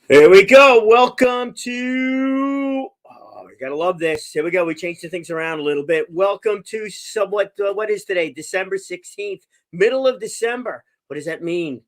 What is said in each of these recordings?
Here we go. Welcome to. Oh, you gotta love this. Here we go. We changed the things around a little bit. Welcome to somewhat. What is today? December 16th, middle of December. What does that mean?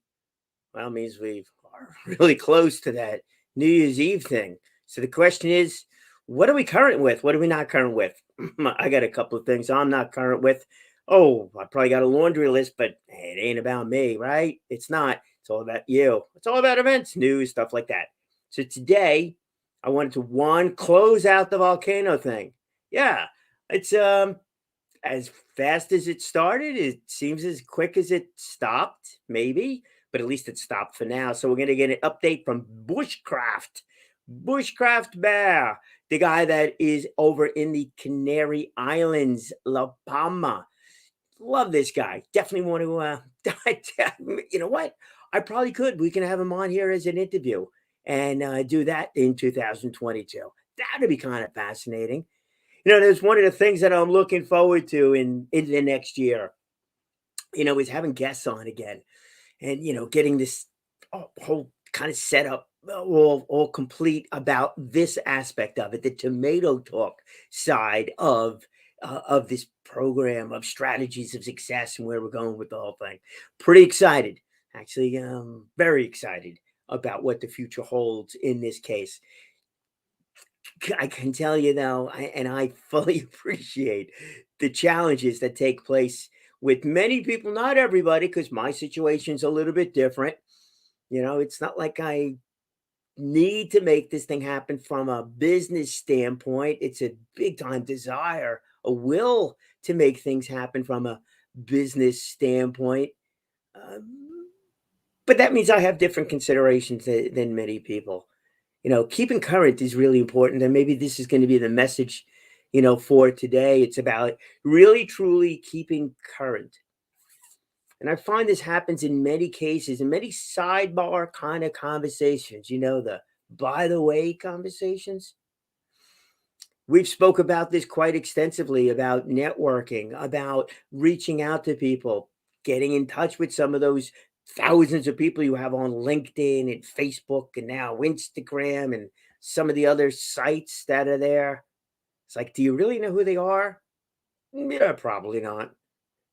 Well, it means we are really close to that New Year's Eve thing. So the question is, what are we current with? What are we not current with? I got a couple of things I'm not current with. Oh, I probably got a laundry list, but hey, it ain't about me, right? It's not. It's all about you. It's all about events, news, stuff like that. So today, I wanted to one close out the volcano thing. Yeah, it's as fast as it started, it seems as quick as it stopped, maybe, but at least it stopped for now. So we're going to get an update from Bushcraft Bear, the guy that is over in the Canary Islands, La Palma. Love this guy. Definitely want to, you know what? I probably could. We can have him on here as an interview and do that in 2022. That'd be kind of fascinating. There's one of the things that I'm looking forward to in the next year, is having guests on again and, getting this whole kind of setup all complete about this aspect of it, the tomato talk side of this program of strategies of success and where we're going with the whole thing. Pretty excited, actually, very excited about what the future holds in this case. I can tell you though, and I fully appreciate the challenges that take place with many people, not everybody, because my situation's a little bit different. It's not like I need to make this thing happen from a business standpoint. It's a big time desire, a will to make things happen from a business standpoint. Um, but that means I have different considerations than many people. Keeping current is really important. And maybe this is going to be the message, for today. It's about really, truly keeping current. And I find this happens in many cases, in many sidebar kind of conversations, the by the way conversations. We've spoke about this quite extensively about networking, about reaching out to people, getting in touch with some of those thousands of people you have on LinkedIn and Facebook and now Instagram and some of the other sites that are there. It's like, do you really know who they are? Yeah, probably not.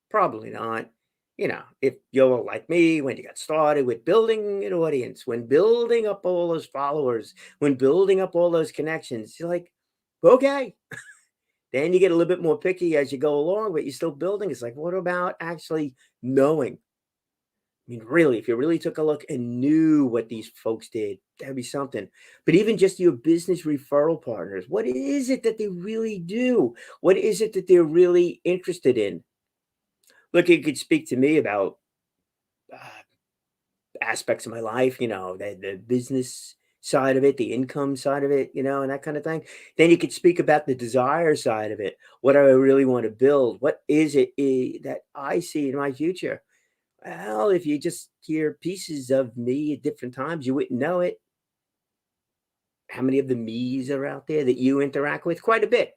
Probably not. If you're like me, when you got started with building an audience, when building up all those followers, when building up all those connections, you're like, okay. Then you get a little bit more picky as you go along, but you're still building. It's like, what about actually knowing? I mean, really, if you really took a look and knew what these folks did, that'd be something. But even just your business referral partners, what is it that they really do? What is it that they're really interested in? Look, you could speak to me about uh, aspects of my life, the business side of it, the income side of it, and that kind of thing. Then you could speak about the desire side of it. What do I really want to build? What is it that I see in my future? Well, if you just hear pieces of me at different times, you wouldn't know it. How many of the me's are out there that you interact with? Quite a bit.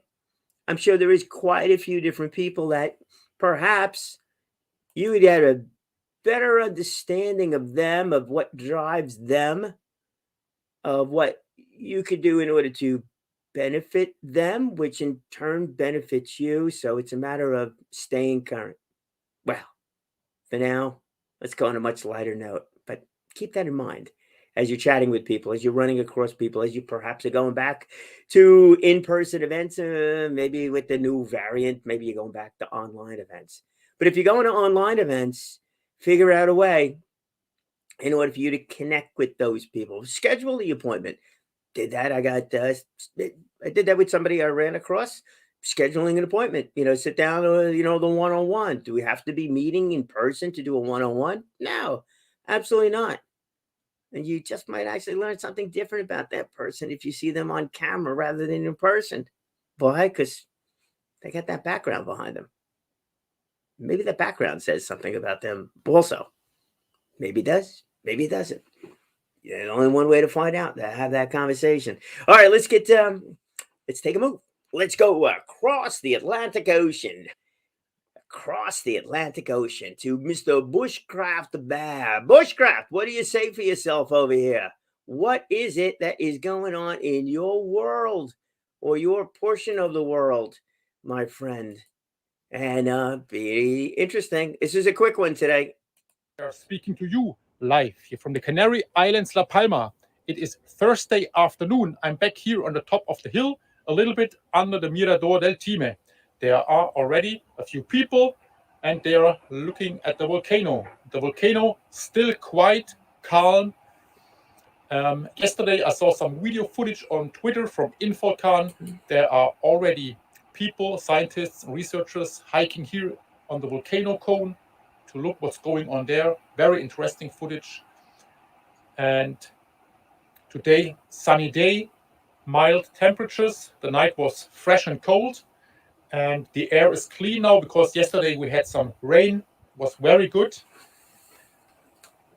I'm sure there is quite a few different people that perhaps you would have a better understanding of them, of what drives them, of what you could do in order to benefit them, which in turn benefits you. So it's a matter of staying current. Well, for now, let's go on a much lighter note, but keep that in mind as you're chatting with people, as you're running across people, as you perhaps are going back to in person events, maybe with the new variant, maybe you're going back to online events. But if you're going to online events, figure out a way in order for you to connect with those people. Schedule the appointment. Did that. I did that with somebody I ran across. Scheduling an appointment, sit down, the one on one. Do we have to be meeting in person to do a one on one? No, absolutely not. And you just might actually learn something different about that person if you see them on camera rather than in person. Why? Because they got that background behind them. Maybe that background says something about them also. Maybe it does, maybe it doesn't. Yeah, only one way to find out, to have that conversation. All right, let's take a move. Let's go across the Atlantic Ocean. Across the Atlantic Ocean to Mr. Bushcraft the Bear. Bushcraft, what do you say for yourself over here? what is it that is going on in your world or your portion of the world, my friend? And be interesting. This is a quick one today. We are speaking to you live here from the Canary Islands, La Palma. It is Thursday afternoon. I'm back here on the top of the hill, a little bit under the Mirador del Time. There are already a few people and they are looking at the volcano. The volcano still quite calm. Yesterday I saw some video footage on Twitter from Volcano. There are already people, scientists, researchers hiking here on the volcano cone to look what's going on there. Very interesting footage. And today, sunny day, mild temperatures. The night was fresh and cold, and the air is clean now because yesterday we had some rain. It was very good.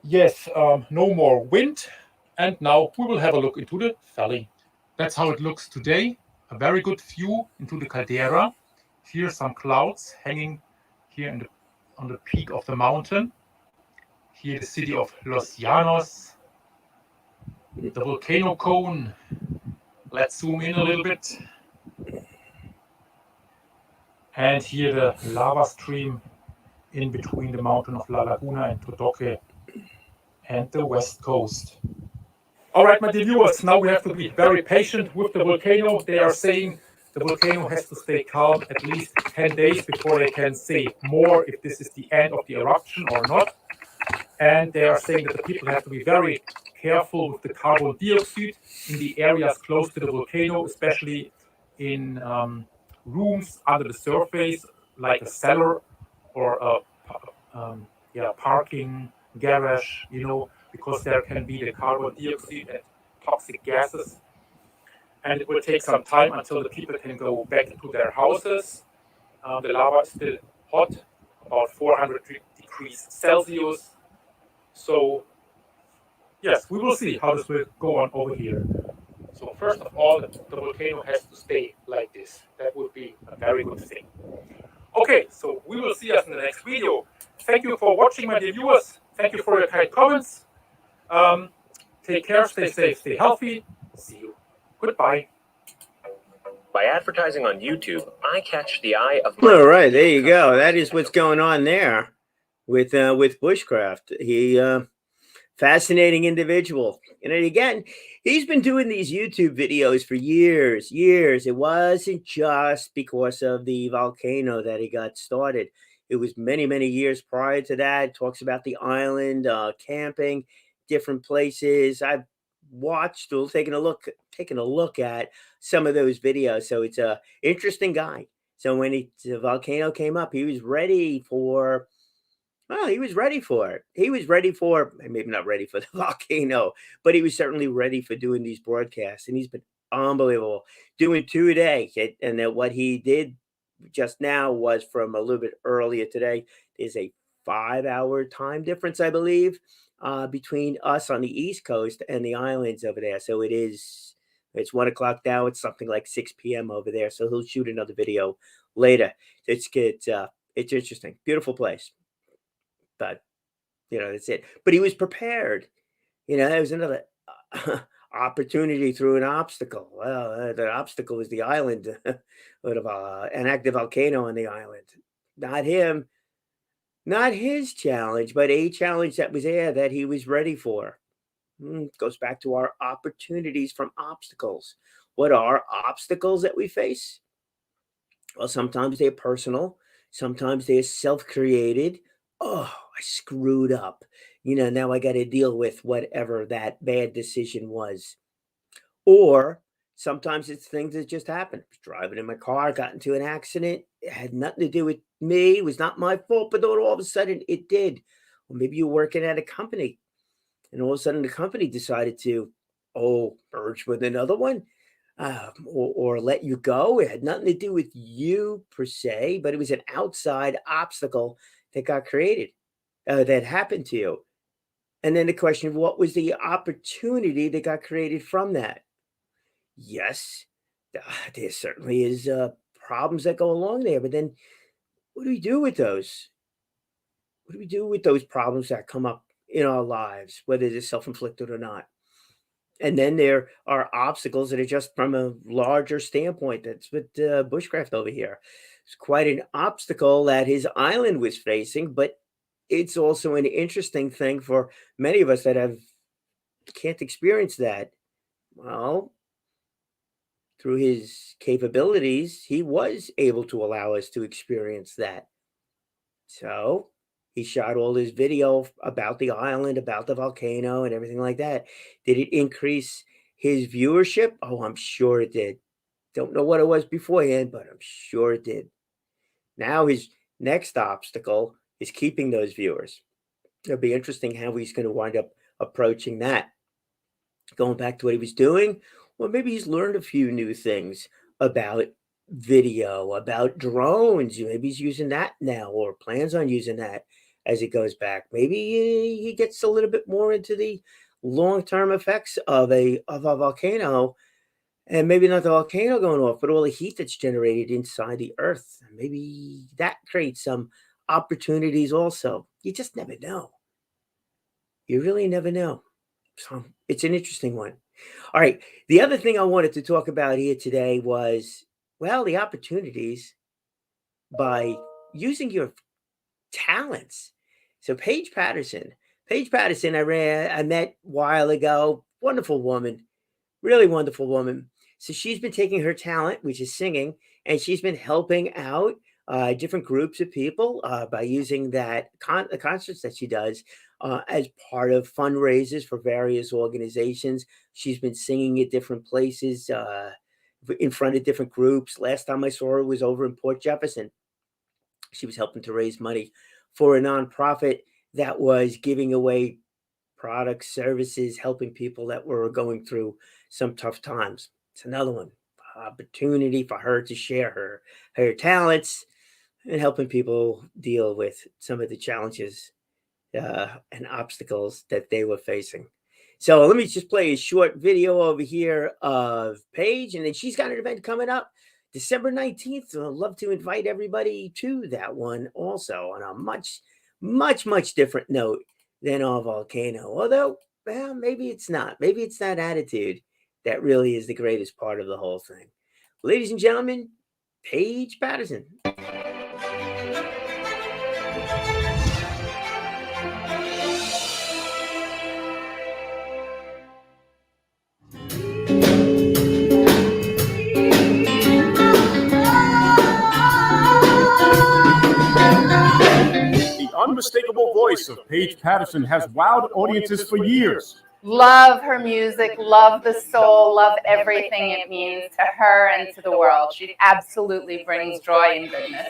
Yes, no more wind. And now we will have a look into the valley. That's how it looks today. A very good view into the caldera. Here some clouds hanging here on the peak of the mountain. Here the city of Los Llanos. The volcano cone. Let's zoom in a little bit. And here the lava stream in between the mountain of La Laguna and Todoque and the west coast. All right, my dear viewers, now we have to be very patient with the volcano. They are saying the volcano has to stay calm at least 10 days before they can say more if this is the end of the eruption or not. And they are saying that the people have to be very careful with the carbon dioxide in the areas close to the volcano, especially in rooms under the surface, like a cellar or a parking garage, because there can be the carbon dioxide and toxic gases. And it will take some time until the people can go back to their houses. The lava is still hot, about 400 degrees Celsius. So, yes, we will see how this will go on over here. So first of all, the volcano has to stay like this. That would be a very good thing. Okay, so we will see us in the next video. Thank you for watching, my dear viewers. Thank you for your kind comments. Take care, stay safe, stay healthy. See you. Goodbye. By advertising on YouTube, I catch the eye of my... All right, there you go. That is what's going on there with bushcraft. He fascinating individual. And again, he's been doing these YouTube videos for years. It wasn't just because of the volcano that he got started. It was many years prior to that. Talks about the island, camping, different places. I've watched or taken a look at some of those videos. So it's a interesting guy. So when the volcano came up, he was ready for. Well, he was ready for it. He was ready for, maybe not ready for the volcano, but he was certainly ready for doing these broadcasts. And he's been unbelievable, doing 2 a day. And then what he did just now was from a little bit earlier today. There's a 5-hour time difference, I believe, between us on the East Coast and the islands over there. So it's 1 o'clock now. It's something like 6 p.m. over there. So he'll shoot another video later. It's interesting. Beautiful place. But, that's it. But he was prepared. There was another opportunity through an obstacle. Well, the obstacle was the island, an active volcano on the island. Not him, not his challenge, but a challenge that was there that he was ready for. Goes back to our opportunities from obstacles. What are obstacles that we face? Well, sometimes they're personal. Sometimes they're self-created. Oh, I screwed up. Now I got to deal with whatever that bad decision was. Or sometimes it's things that just happen. I was driving in my car, got into an accident. It had nothing to do with me. It was not my fault, but then all of a sudden it did. Or maybe you're working at a company and all of a sudden the company decided to, merge with another one. Or let you go. It had nothing to do with you per se, but it was an outside obstacle that got created, that happened to you. And then the question, what was the opportunity that got created from that? Yes, there certainly is problems that go along there, but then what do we do with those? What do we do with those problems that come up in our lives, whether they're self-inflicted or not? And then there are obstacles that are just from a larger standpoint. That's what bushcraft over here. It's quite an obstacle that his island was facing, but it's also an interesting thing for many of us that have can't experience that. Well, through his capabilities, he was able to allow us to experience that. So he shot all his video about the island, about the volcano, and everything like that. Did it increase his viewership? Oh, I'm sure it did. Don't know what it was beforehand, but I'm sure it did. Now his next obstacle is keeping those viewers. It'll be interesting how he's going to wind up approaching that. Going back to what he was doing, well, maybe he's learned a few new things about video, about drones. Maybe he's using that now or plans on using that as he goes back. Maybe he gets a little bit more into the long-term effects of a volcano, and maybe not the volcano going off, but all the heat that's generated inside the earth. Maybe that creates some opportunities also. You just never know. You really never know. So it's an interesting one. All right. The other thing I wanted to talk about here today was, well, the opportunities by using your talents. So Paige Patterson, I met a while ago. Wonderful woman, really wonderful woman. So she's been taking her talent, which is singing, and she's been helping out different groups of people by using the concerts that she does as part of fundraisers for various organizations. She's been singing at different places in front of different groups. Last time I saw her was over in Port Jefferson. She was helping to raise money for a nonprofit that was giving away products, services, helping people that were going through some tough times. It's another one, opportunity for her to share her talents and helping people deal with some of the challenges and obstacles that they were facing. So let me just play a short video over here of Paige, and then she's got an event coming up December 19th. So I'd love to invite everybody to that one also on a much different note than our volcano. Although, well, maybe it's not. Maybe it's that attitude that really is the greatest part of the whole thing. Ladies and gentlemen, Paige Patterson. Unmistakable voice of Paige Patterson has wowed audiences for years. Love her music, love the soul, love everything it means to her and to the world. She absolutely brings joy and goodness.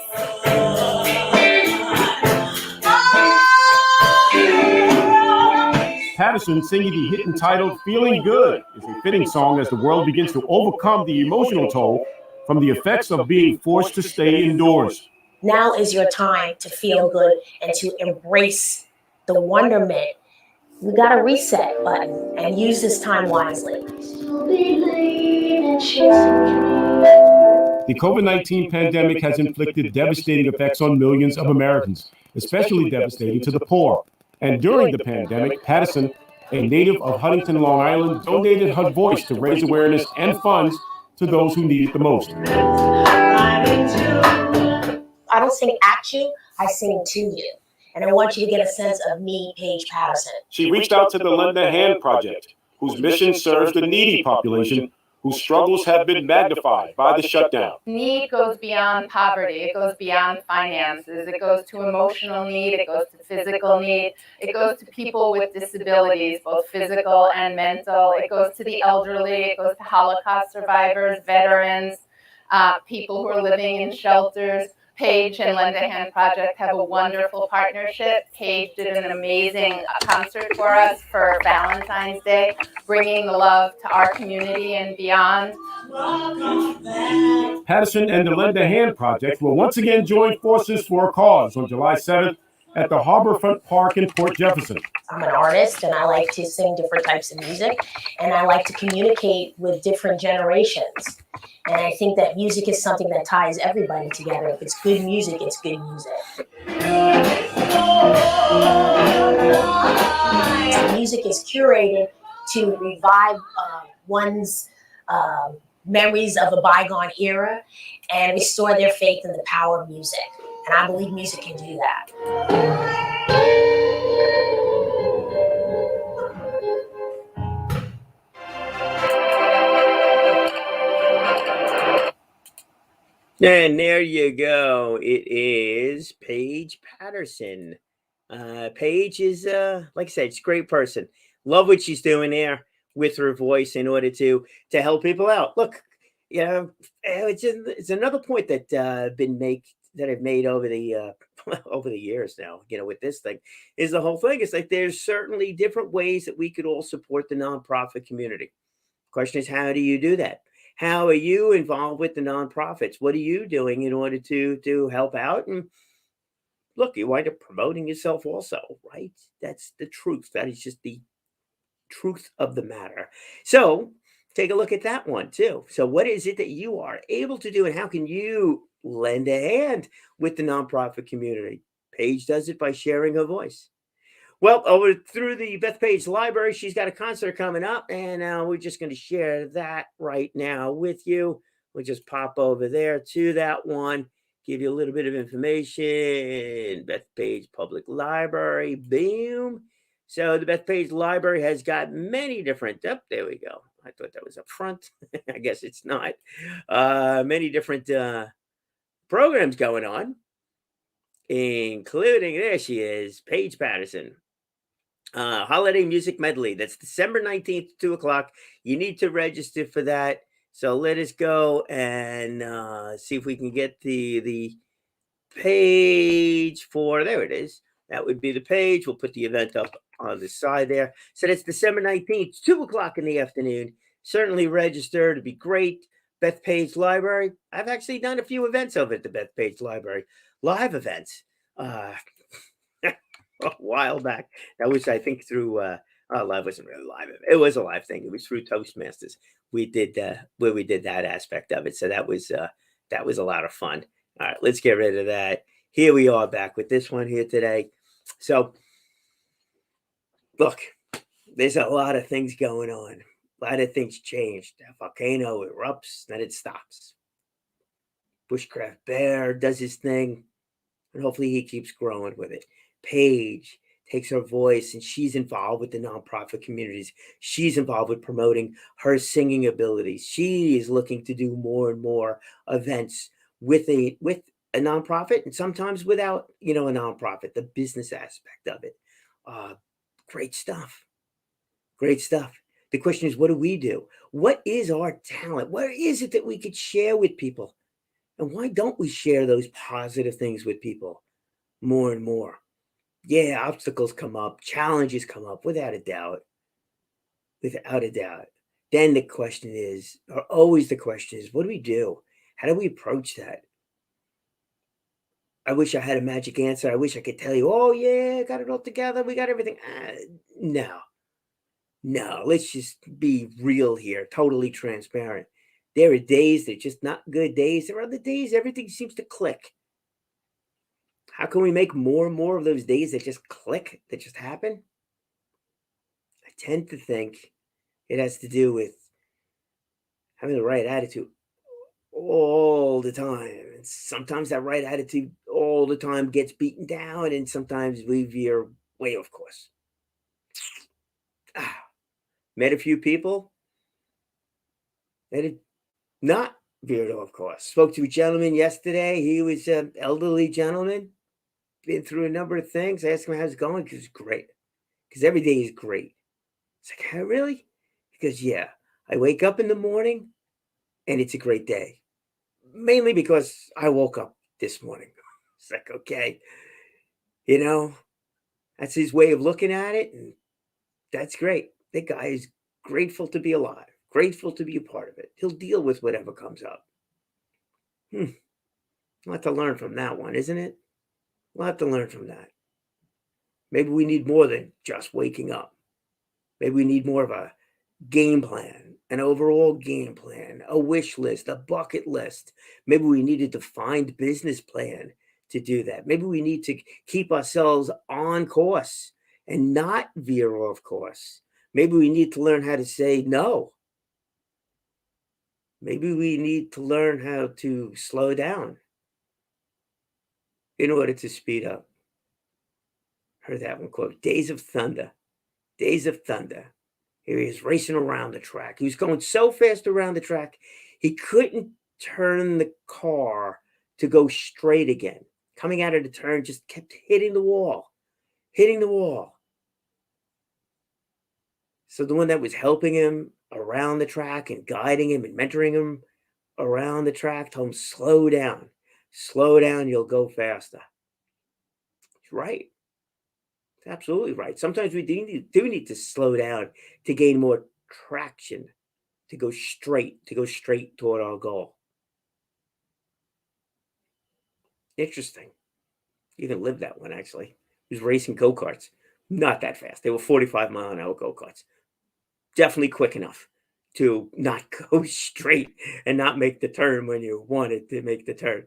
Patterson singing the hit entitled Feeling Good is a fitting song as the world begins to overcome the emotional toll from the effects of being forced to stay indoors. Now is your time to feel good and to embrace the wonderment. We got a reset button and use this time wisely. The COVID-19 pandemic has inflicted devastating effects on millions of Americans, especially devastating to the poor. And during the pandemic, Patterson, a native of Huntington, Long Island, donated her voice to raise awareness and funds to those who need it the most. I don't sing at you, I sing to you. And I want you to get a sense of me, Paige Patterson. She reached out to the Lend a Hand Project, whose mission serves the needy population whose struggles have been magnified by the shutdown. Need goes beyond poverty. It goes beyond finances. It goes to emotional need. It goes to physical need. It goes to people with disabilities, both physical and mental. It goes to the elderly. It goes to Holocaust survivors, veterans, people who are living in shelters. Paige and Lend a Hand Project have a wonderful partnership. Paige did an amazing concert for us for Valentine's Day, bringing the love to our community and beyond. Patterson and the Lend a Hand Project will once again join forces for a cause on July 7th at the Harborfront Park in Port Jefferson. I'm an artist and I like to sing different types of music and I like to communicate with different generations. And I think that music is something that ties everybody together. If it's good music, it's good music. The music is curated to revive one's memories of a bygone era and restore their faith in the power of music. And I believe music can do that. And there you go. It is Paige Patterson. Paige is, like I said, she's a great person. Love what she's doing there with her voice in order to help people out. Look, you know, it's another point that I've made over the over the years now. You know, with this thing is the whole thing. It's like there's certainly different ways that we could all support the nonprofit community. Question is, how do you do that? How are you involved with the nonprofits? What are you doing in order to help out? And look, you wind up promoting yourself also, right? That's the truth. That is just the truth of the matter. So take a look at that one too. So what is it that you are able to do and how can you lend a hand with the nonprofit community? Paige does it by sharing her voice. Well, over through the Bethpage Library, she's got a concert coming up, and we're just going to share that right now with you. We'll just pop over there to that one, give you a little bit of information. Bethpage Public Library, boom. So the Bethpage Library has got many different, there we go. I thought that was up front. I guess it's not. Many different programs going on, including, there she is, Paige Patterson. Holiday music medley. That's December 19th, 2:00. You need to register for that. So let us go and see if we can get the page for, there it is. That would be the page. We'll put the event up on the side there. So that's December 19th, 2:00 in the afternoon. Certainly register. It'd be great. Bethpage Library. I've actually done a few events over at the Bethpage Library. Live events. A while back. That was, I think, through live wasn't really live. It was a live thing. It was through Toastmasters. We did where we did that aspect of it. So that was a lot of fun. All right, let's get rid of that. Here we are back with this one here today. So look, there's a lot of things going on. A lot of things changed. The volcano erupts, then it stops. Bushcraft Bear does his thing, and hopefully he keeps growing with it. Paige takes her voice and she's involved with the nonprofit communities. She's involved with promoting her singing abilities. She is looking to do more and more events with a nonprofit and sometimes without, a nonprofit, the business aspect of it. Great stuff. Great stuff. The question is, what do we do? What is our talent? What is it that we could share with people? And why don't we share those positive things with people more and more? Yeah, obstacles come up, challenges come up, without a doubt. Without a doubt. Then the question is, or always the question is, what do we do? How do we approach that? I wish I had a magic answer. I wish I could tell you, oh, yeah, got it all together. We got everything. No, let's just be real here, totally transparent. There are days that are just not good days. There are other days everything seems to click. How can we make more and more of those days that just click, that just happen? I tend to think it has to do with having the right attitude all the time. And sometimes that right attitude all the time gets beaten down, and sometimes we veer way off course. Met a few people that had not veered off course. Spoke to a gentleman yesterday. He was an elderly gentleman. Been through a number of things. I asked him how's it going. Because it's great. Because every day is great. It's like, hey, really? Because yeah, I wake up in the morning and it's a great day. Mainly because I woke up this morning. It's like, okay, that's his way of looking at it. And that's great. That guy is grateful to be alive. Grateful to be a part of it. He'll deal with whatever comes up. A lot to learn from that one, isn't it? A lot to learn from that. Maybe we need more than just waking up. Maybe we need more of a game plan, an overall game plan, a wish list, a bucket list. Maybe we need a defined business plan to do that. Maybe we need to keep ourselves on course and not veer off course. Maybe we need to learn how to say no. Maybe we need to learn how to slow down in order to speed up. Heard that one quote. Days of Thunder. Days of Thunder. Here he is racing around the track. He was going so fast around the track, he couldn't turn the car to go straight again. Coming out of the turn, just kept hitting the wall, hitting the wall. So the one that was helping him around the track and guiding him and mentoring him around the track told him, slow down, you'll go faster. He's right. He's absolutely right. Sometimes we do need to slow down to gain more traction, to go straight toward our goal. Interesting. You can live that one, actually. He was racing go-karts. Not that fast. They were 45-mile-an-hour go-karts. Definitely quick enough to not go straight and not make the turn when you wanted to make the turn.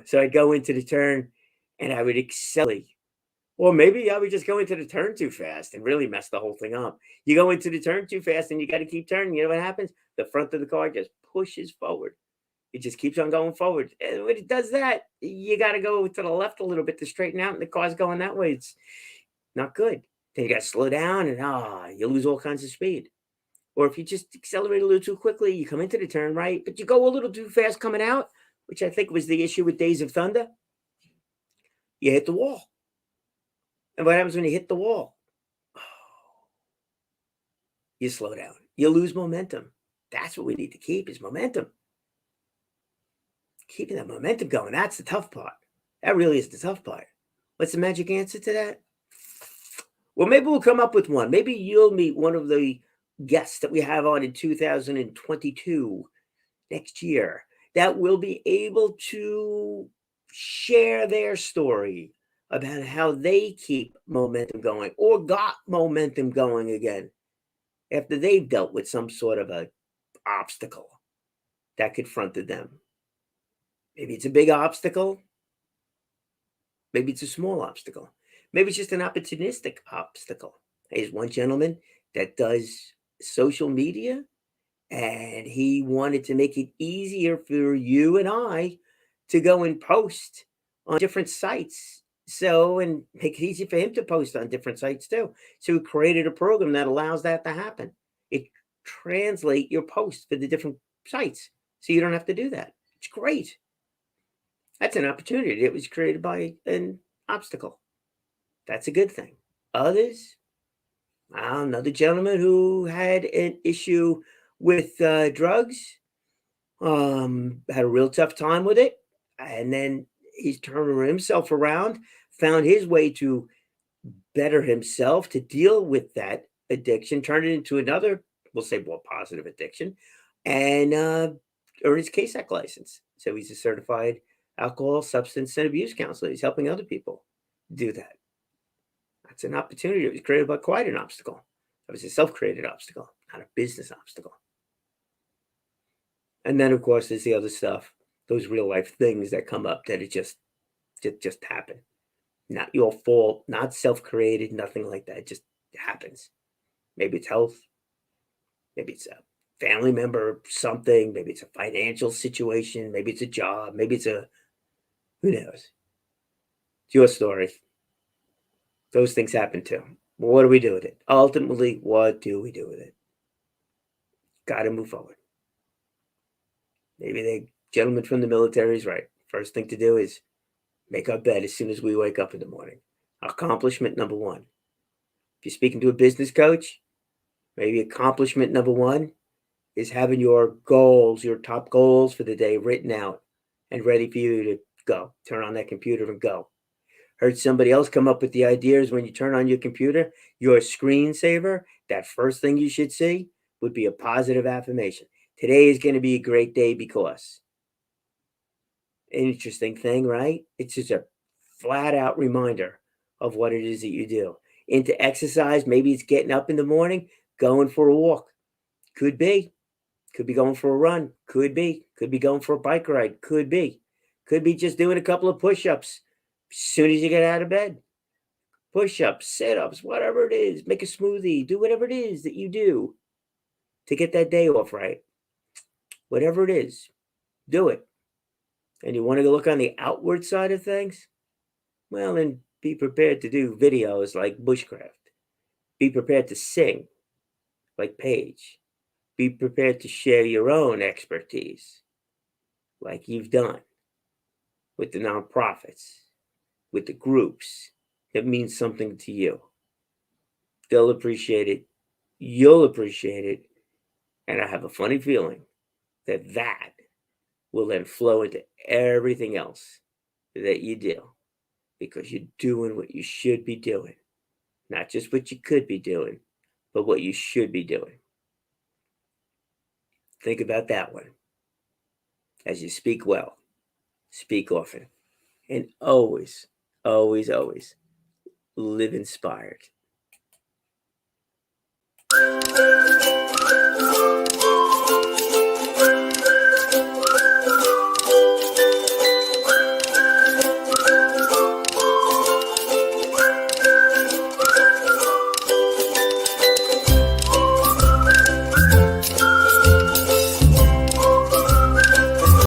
So I'd go into the turn and I would accelerate. Or maybe I would just go into the turn too fast and really mess the whole thing up. You go into the turn too fast and you got to keep turning. You know what happens? The front of the car just pushes forward. It just keeps on going forward. And when it does that, you got to go to the left a little bit to straighten out, and the car's going that way. It's not good. Then you got to slow down, and you lose all kinds of speed. Or if you just accelerate a little too quickly, you come into the turn right, but you go a little too fast coming out, which I think was the issue with Days of Thunder. You hit the wall. And what happens when you hit the wall? You slow down. You lose momentum. That's what we need to keep is momentum. Keeping that momentum going, that's the tough part. That really is the tough part. What's the magic answer to that? Well, maybe we'll come up with one. Maybe you'll meet one of the guests that we have on in 2022, next year, that will be able to share their story about how they keep momentum going or got momentum going again after they've dealt with some sort of a obstacle that confronted them. Maybe it's a big obstacle. Maybe it's a small obstacle. Maybe it's just an opportunistic obstacle. There's one gentleman that does social media, and he wanted to make it easier for you and I to go and post on different sites. And make it easy for him to post on different sites too. So he created a program that allows that to happen. It translates your posts for the different sites. So you don't have to do that. It's great. That's an opportunity. It was created by an obstacle. That's a good thing. Others, another gentleman who had an issue with drugs, had a real tough time with it. And then he's turning himself around, found his way to better himself, to deal with that addiction, turn it into another, we'll say more positive addiction, and earn his KSAC license. So he's a certified alcohol, substance, and abuse counselor. He's helping other people do that. That's an opportunity that was created by quite an obstacle. That was a self-created obstacle, not a business obstacle. And then, of course, there's the other stuff, those real life things that come up that it just happen. Not your fault, not self-created, nothing like that. It just happens. Maybe it's health. Maybe it's a family member, something. Maybe it's a financial situation. Maybe it's a job. Maybe it's who knows? It's your story. Those things happen too. But what do we do with it? Ultimately, what do we do with it? Got to move forward. Maybe the gentleman from the military is right. First thing to do is make our bed as soon as we wake up in the morning. Accomplishment number one. If you're speaking to a business coach, maybe accomplishment number one is having your goals, your top goals for the day written out and ready for you to go. Turn on that computer and go. Heard somebody else come up with the ideas when you turn on your computer, your screensaver, that first thing you should see would be a positive affirmation. Today is going to be a great day because. Interesting thing, right? It's just a flat out reminder of what it is that you do. Into exercise, maybe it's getting up in the morning, going for a walk. Could be. Could be going for a run. Could be. Could be going for a bike ride. Could be. Could be just doing a couple of push-ups as soon as you get out of bed. push-ups, sit-ups, whatever it is. Make a smoothie. Do whatever it is that you do to get that day off right. Whatever it is, do it. And you want to look on the outward side of things? Well, then be prepared to do videos like bushcraft. Be prepared to sing like Paige. Be prepared to share your own expertise like you've done with the nonprofits, with the groups that mean something to you. They'll appreciate it. You'll appreciate it. And I have a funny feeling that that will then flow into everything else that you do, because you're doing what you should be doing. Not just what you could be doing, but what you should be doing. Think about that one. As you speak well, speak often, and always, always, always live inspired.